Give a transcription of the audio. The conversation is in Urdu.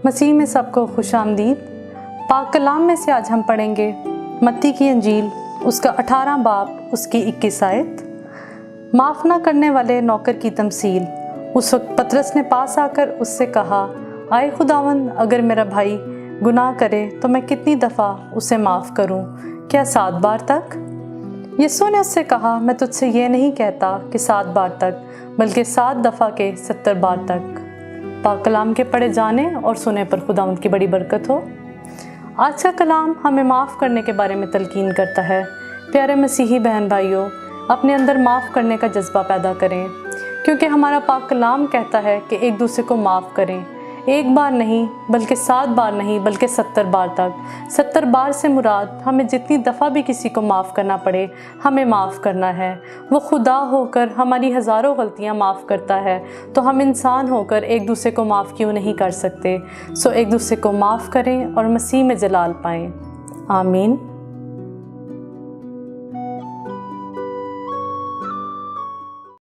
مسیح میں سب کو خوش آمدید۔ پاک کلام میں سے آج ہم پڑھیں گے متی کی انجیل، اس کا 18 باب، اس کی 21 آیت۔ معاف نہ کرنے والے نوکر کی تمثیل۔ اس وقت پطرس نے پاس آ کر اس سے کہا، آئے خداوند، اگر میرا بھائی گناہ کرے تو میں کتنی دفعہ اسے معاف کروں؟ کیا 7 بار تک؟ یسوع نے اس سے کہا، میں تجھ سے یہ نہیں کہتا کہ 7 بار تک، بلکہ 7 دفعہ کے 70 بار تک۔ پاک کلام کے پڑھے جانے اور سنے پر خداوند کی بڑی برکت ہو۔ آج کا کلام ہمیں معاف کرنے کے بارے میں تلقین کرتا ہے۔ پیارے مسیحی بہن بھائیوں، اپنے اندر معاف کرنے کا جذبہ پیدا کریں، کیونکہ ہمارا پاک کلام کہتا ہے کہ ایک دوسرے کو معاف کریں، 1 بار نہیں بلکہ 7 بار نہیں بلکہ 70 بار تک۔ 70 بار سے مراد ہمیں جتنی دفعہ بھی کسی کو معاف کرنا پڑے، ہمیں معاف کرنا ہے۔ وہ خدا ہو کر ہماری ہزاروں غلطیاں معاف کرتا ہے، تو ہم انسان ہو کر ایک دوسرے کو معاف کیوں نہیں کر سکتے؟ ایک دوسرے کو معاف کریں اور مسیح میں جلال پائیں۔ آمین۔